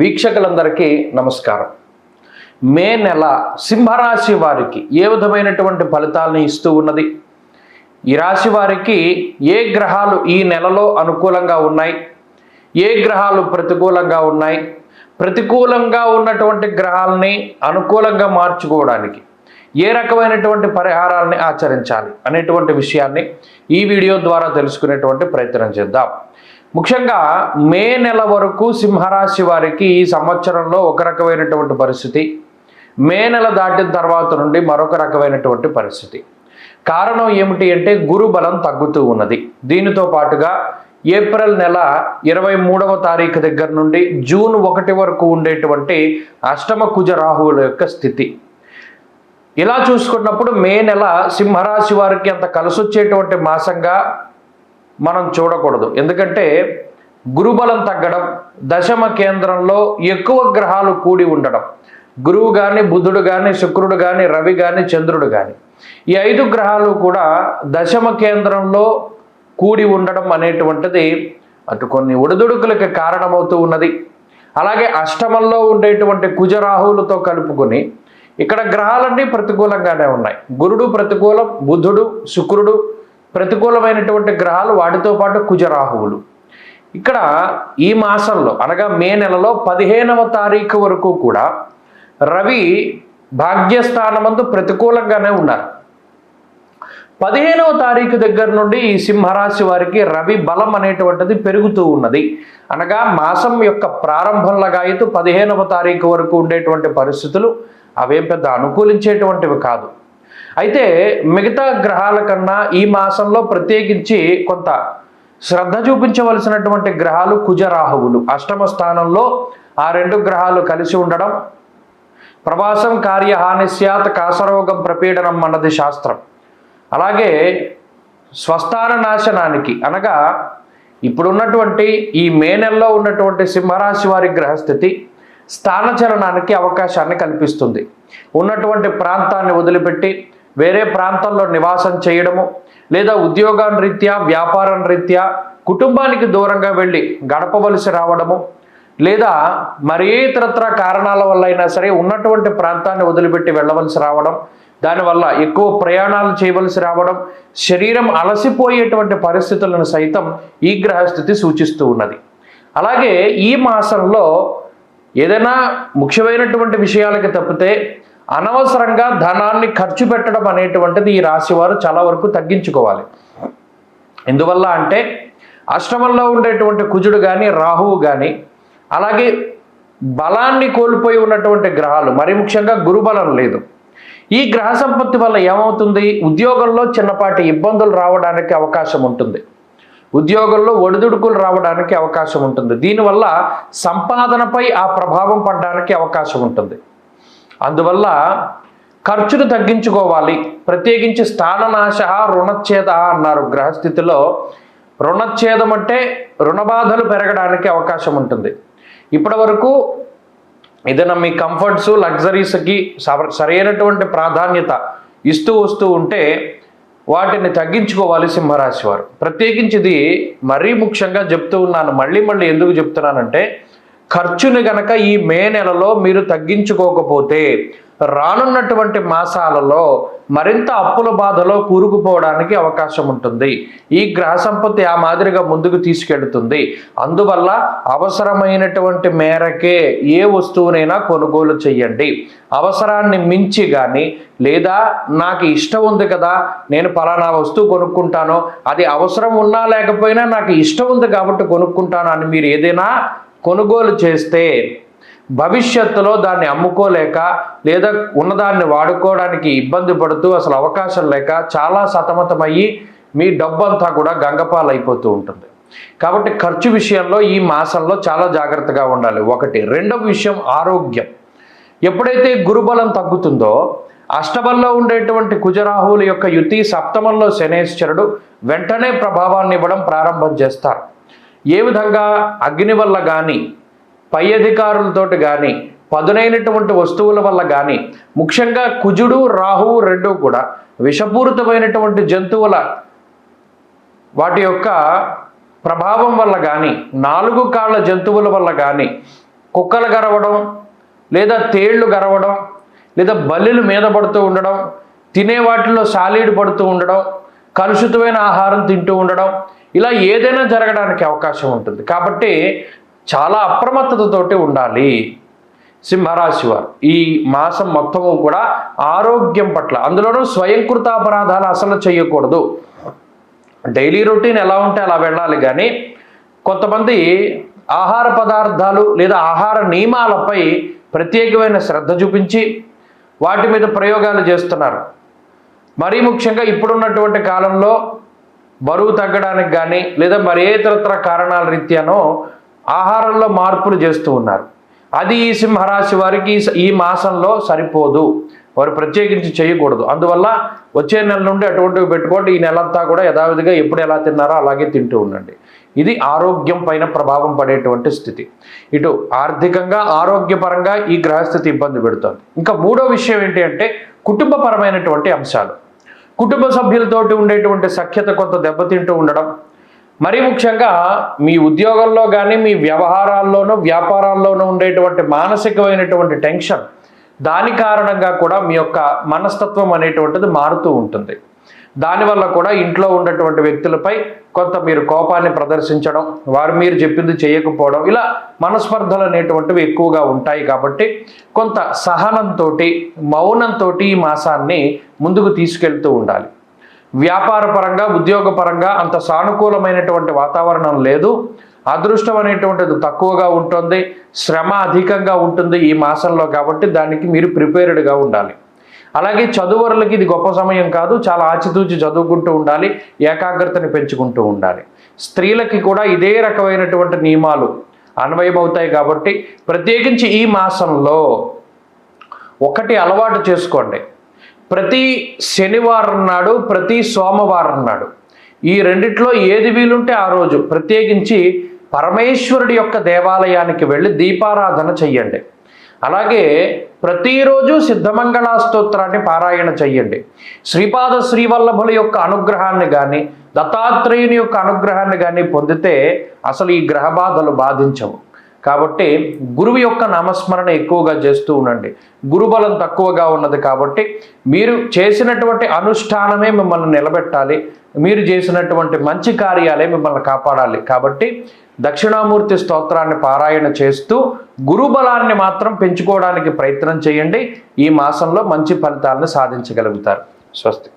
వీక్షకులందరికీ నమస్కారం. మే నెల సింహరాశి వారికి ఏ విధమైనటువంటి ఫలితాలను ఇస్తూ ఉన్నది, ఈ రాశి వారికి ఏ గ్రహాలు ఈ నెలలో అనుకూలంగా ఉన్నాయి, ఏ గ్రహాలు ప్రతికూలంగా ఉన్నాయి, ప్రతికూలంగా ఉన్నటువంటి గ్రహాలని అనుకూలంగా మార్చుకోవడానికి ఏ రకమైనటువంటి పరిహారాలని ఆచరించాలి అనేటువంటి విషయాన్ని ఈ వీడియో ద్వారా తెలుసుకునేటువంటి ప్రయత్నం చేద్దాం. ముఖ్యంగా మే నెల వరకు సింహరాశి వారికి ఈ సంవత్సరంలో ఒక రకమైనటువంటి పరిస్థితి, మే నెల దాటిన తర్వాత నుండి మరొక రకమైనటువంటి పరిస్థితి. కారణం ఏమిటి అంటే గురు బలం తగ్గుతూ ఉన్నది. దీనితో పాటుగా ఏప్రిల్ నెల 23వ తారీఖు దగ్గర నుండి జూన్ 1 వరకు ఉండేటువంటి అష్టమ కుజ రాహువుల యొక్క స్థితి. ఇలా చూసుకున్నప్పుడు మే నెల సింహరాశి వారికి అంత కలిసొచ్చేటువంటి మాసంగా మనం చూడకూడదు. ఎందుకంటే గురుబలం తగ్గడం, దశమ కేంద్రంలో ఎక్కువ గ్రహాలు కూడి ఉండడం, గురువు కానీ, బుధుడు కానీ, శుక్రుడు కానీ, రవి కానీ, చంద్రుడు కానీ, ఈ 5 గ్రహాలు కూడా దశమ కేంద్రంలో కూడి ఉండడం అనేటువంటిది అటు కొన్ని ఒడిదుడుకులకు కారణమవుతూ ఉన్నది. అలాగే అష్టమంలో ఉండేటువంటి కుజరాహువులతో కలుపుకొని ఇక్కడ గ్రహాలన్నీ ప్రతికూలంగానే ఉన్నాయి. గురుడు ప్రతికూలం, బుధుడు, శుక్రుడు ప్రతికూలమైనటువంటి గ్రహాలు, వాటితో పాటు కుజరాహువులు. ఇక్కడ ఈ మాసంలో అనగా మే నెలలో 15వ తారీఖు వరకు కూడా రవి భాగ్యస్థానమందు ప్రతికూలంగానే ఉన్నారు. 15వ తారీఖు దగ్గర నుండి ఈ సింహరాశి వారికి రవి బలం అనేటువంటిది పెరుగుతూ ఉన్నది. అనగా మాసం యొక్క ప్రారంభంలాగా అయితే 15వ తారీఖు వరకు ఉండేటువంటి పరిస్థితులు అవేం పెద్ద అనుకూలించేటువంటివి కాదు. అయితే మిగతా గ్రహాల కన్నా ఈ మాసంలో ప్రత్యేకించి కొంత శ్రద్ధ చూపించవలసినటువంటి గ్రహాలు కుజరాహువులు. అష్టమ స్థానంలో ఆ 2 గ్రహాలు కలిసి ఉండడం, ప్రవాసం కార్యహాని స్యాత్ కాసరోగం ప్రపీడనం అన్నది శాస్త్రం. అలాగే స్వస్థాన నాశనానికి అనగా ఇప్పుడున్నటువంటి ఈ మే నెలలో ఉన్నటువంటి సింహరాశి వారి గ్రహస్థితి స్థానచలనానికి అవకాశాన్ని కల్పిస్తుంది. ఉన్నటువంటి ప్రాంతాన్ని వదిలిపెట్టి వేరే ప్రాంతంలో నివాసం చేయడము, లేదా ఉద్యోగం రీత్యా, వ్యాపారం రీత్యా కుటుంబానికి దూరంగా వెళ్ళి గడపవలసి రావడము, లేదా మరి ఇతరత్ర కారణాల వల్ల అయినా సరే ఉన్నటువంటి ప్రాంతాన్ని వదిలిపెట్టి వెళ్ళవలసి రావడం, దానివల్ల ఎక్కువ ప్రయాణాలు చేయవలసి రావడం, శరీరం అలసిపోయేటువంటి పరిస్థితులను సైతం ఈ గ్రహస్థితి సూచిస్తూ ఉన్నది. అలాగే ఈ మాసంలో ఏదైనా ముఖ్యమైనటువంటి విషయాలకి తప్పితే అనవసరంగా ధనాన్ని ఖర్చు పెట్టడం అనేటువంటిది ఈ రాశి వారు చాలా వరకు తగ్గించుకోవాలి. ఎందువల్ల అంటే అష్టమంలో ఉండేటువంటి కుజుడు కానీ, రాహువు కానీ, అలాగే బలాన్ని కోల్పోయి ఉన్నటువంటి గ్రహాలు, మరి ముఖ్యంగా గురుబలం లేదు. ఈ గ్రహ సంపత్తి వల్ల ఏమవుతుంది, ఉద్యోగంలో చిన్నపాటి ఇబ్బందులు రావడానికి అవకాశం ఉంటుంది, ఉద్యోగంలో ఒడిదుడుకులు రావడానికి అవకాశం ఉంటుంది. దీనివల్ల సంపాదనపై ఆ ప్రభావం పడడానికి అవకాశం ఉంటుంది. అందువల్ల ఖర్చును తగ్గించుకోవాలి. ప్రత్యేకించి స్థాననాశ రుణచ్ఛేద అన్నారు గ్రహస్థితిలో. రుణచ్ఛేదం అంటే రుణబాధలు పెరగడానికి అవకాశం ఉంటుంది. ఇప్పటి వరకు ఏదైనా మీ కంఫర్ట్స్, లగ్జరీస్కి సరైనటువంటి ప్రాధాన్యత ఇస్తూ వస్తూ ఉంటే వాటిని తగ్గించుకోవాలి సింహరాశి వారు. ప్రత్యేకించి ఇది మరీ ముఖ్యంగా చెప్తూ ఉన్నాను. మళ్ళీ ఎందుకు చెప్తున్నానంటే ఖర్చుని గనక ఈ మే నెలలో మీరు తగ్గించుకోకపోతే రానున్నటువంటి మాసాలలో మరింత అప్పుల బాధలో కూరుకుపోవడానికి అవకాశం ఉంటుంది. ఈ గ్రహ సంపత్తి ఆ మాదిరిగా ముందుకు తీసుకెళ్తుంది. అందువల్ల అవసరమైనటువంటి మేరకే ఏ వస్తువునైనా కొనుగోలు చేయండి. అవసరాన్ని మించి కానీ, లేదా నాకు ఇష్టం ఉంది కదా నేను పలానా వస్తువు కొనుక్కుంటాను, అది అవసరం ఉన్నా లేకపోయినా నాకు ఇష్టం ఉంది కాబట్టి కొనుక్కుంటాను అని మీరు ఏదైనా కొనుగోలు చేస్తే భవిష్యత్తులో దాన్ని అమ్ముకోలేక, లేదా ఉన్నదాన్ని వాడుకోవడానికి ఇబ్బంది పడుతూ అసలు అవకాశం లేక చాలా సతమతమయ్యి మీ డబ్బంతా కూడా గంగపాలైపోతూ ఉంటుంది. కాబట్టి ఖర్చు విషయంలో ఈ మాసంలో చాలా జాగ్రత్తగా ఉండాలి. ఒకటి. రెండవ విషయం ఆరోగ్యం. ఎప్పుడైతే గురుబలం తగ్గుతుందో అష్టమంలో ఉండేటువంటి కుజరాహువుల యొక్క యుతి, సప్తమంలో శనేశ్వరుడు వెంటనే ప్రభావాన్ని ఇవ్వడం ప్రారంభం చేస్తారు. ఏ విధంగా? అగ్ని వల్ల కానీ, పై అధికారులతోటి కానీ, పదునైనటువంటి వస్తువుల వల్ల కానీ, ముఖ్యంగా కుజుడు, రాహువు 2 కూడా విషపూరితమైనటువంటి జంతువుల వాటి యొక్క ప్రభావం వల్ల కానీ, 4 కాళ్ళ జంతువుల వల్ల కానీ, కుక్కలు గరవడం, లేదా తేళ్లు గరవడం, లేదా బల్లిలు మీద పడుతూ ఉండడం, తినే వాటిలో సాలీడు పడుతూ ఉండడం, కలుషితమైన ఆహారం తింటూ ఉండడం, ఇలా ఏదైనా జరగడానికి అవకాశం ఉంటుంది. కాబట్టి చాలా అప్రమత్తతతోటి ఉండాలి సింహరాశి వారు. ఈ మాసం మొత్తము కూడా ఆరోగ్యం పట్ల, అందులోనూ స్వయంకృత అపరాధాలు అసలు చేయకూడదు. డైలీ రొటీన్ ఎలా ఉంటే అలా వెళ్ళాలి, కానీ కొంతమంది ఆహార పదార్థాలు లేదా ఆహార నియమాలపై ప్రత్యేకమైన శ్రద్ధ చూపించి వాటి మీద ప్రయోగాలు చేస్తున్నారు. మరీ ముఖ్యంగా ఇప్పుడున్నటువంటి కాలంలో బరువు తగ్గడానికి కానీ లేదా మరి ఏ ఇతరత్ర కారణాల రీత్యానో ఆహారంలో మార్పులు చేస్తూ ఉన్నారు. అది ఈ సింహరాశి వారికి ఈ మాసంలో సరిపోదు, వారు ప్రత్యేకించి చేయకూడదు. అందువల్ల వచ్చే నెల నుండి అటువంటివి పెట్టుకోండి. ఈ నెలంతా కూడా యథావిధిగా ఎప్పుడు ఎలా తిన్నారో అలాగే తింటూ ఉండండి. ఇది ఆరోగ్యం పైన ప్రభావం పడేటువంటి స్థితి. ఇటు ఆర్థికంగా ఆరోగ్యపరంగా ఈ గ్రహస్థితి ఇబ్బంది పెడుతుంది. ఇంకా మూడో విషయం ఏంటి అంటే కుటుంబపరమైనటువంటి అంశాలు. కుటుంబ సభ్యులతోటి ఉండేటువంటి సఖ్యత కొంత దెబ్బతింటూ ఉండడం, మరీ ముఖ్యంగా మీ ఉద్యోగంలో కానీ మీ వ్యవహారాల్లోనూ వ్యాపారాల్లోనూ ఉండేటువంటి మానసికమైనటువంటి టెన్షన్, దాని కారణంగా కూడా మీ యొక్క మనస్తత్వం అనేటువంటిది మారుతూ ఉంటుంది. దానివల్ల కూడా ఇంట్లో ఉన్నటువంటి వ్యక్తులపై కొంత మీరు కోపాన్ని ప్రదర్శించడం, వారు మీరు చెప్పింది చేయకపోవడం, ఇలా మనస్పర్ధలు అనేటువంటివి ఎక్కువగా ఉంటాయి. కాబట్టి కొంత సహనంతో మౌనంతో ఈ మాసాన్ని ముందుకు తీసుకెళ్తూ ఉండాలి. వ్యాపారపరంగా ఉద్యోగపరంగా అంత సానుకూలమైనటువంటి వాతావరణం లేదు. అదృష్టం అనేటువంటిది తక్కువగా ఉంటుంది, శ్రమ అధికంగా ఉంటుంది ఈ మాసంలో. కాబట్టి దానికి మీరు ప్రిపేర్డ్గా ఉండాలి. అలాగే చదువురులకి ఇది గొప్ప సమయం కాదు, చాలా ఆచితూచి చదువుకుంటూ ఉండాలి, ఏకాగ్రతని పెంచుకుంటూ ఉండాలి. స్త్రీలకి కూడా ఇదే రకమైనటువంటి నియమాలు అన్వయమవుతాయి. కాబట్టి ప్రత్యేకించి ఈ మాసంలో ఒకటి అలవాటు చేసుకోండి. ప్రతి శనివారం నాడు, ప్రతి సోమవారం నాడు, ఈ రెండిట్లో ఏది వీలుంటే ఆ రోజు ప్రత్యేకించి పరమేశ్వరుడి యొక్క దేవాలయానికి వెళ్ళి దీపారాధన చెయ్యండి. అలాగే ప్రతిరోజు సిద్ధమంగళ స్తోత్రాన్ని పారాయణ చెయ్యండి. శ్రీపాద శ్రీవల్లభుల యొక్క అనుగ్రహాన్ని కానీ దత్తాత్రేయుని యొక్క అనుగ్రహాన్ని కానీ పొందితే అసలు ఈ గ్రహ బాధలు బాధించవు. కాబట్టి గురువు యొక్క నామస్మరణ ఎక్కువగా చేస్తూ ఉండండి. గురుబలం తక్కువగా ఉన్నది కాబట్టి మీరు చేసినటువంటి అనుష్ఠానమే మిమ్మల్ని నిలబెట్టాలి, మీరు చేసినటువంటి మంచి కార్యాలే మిమ్మల్ని కాపాడాలి. కాబట్టి దక్షిణామూర్తి స్తోత్రాన్ని పారాయణ చేస్తూ గురుబలాన్ని మాత్రం పెంచుకోవడానికి ప్రయత్నం చేయండి. ఈ మాసంలో మంచి ఫలితాలను సాధించగలుగుతారు. స్వస్తి.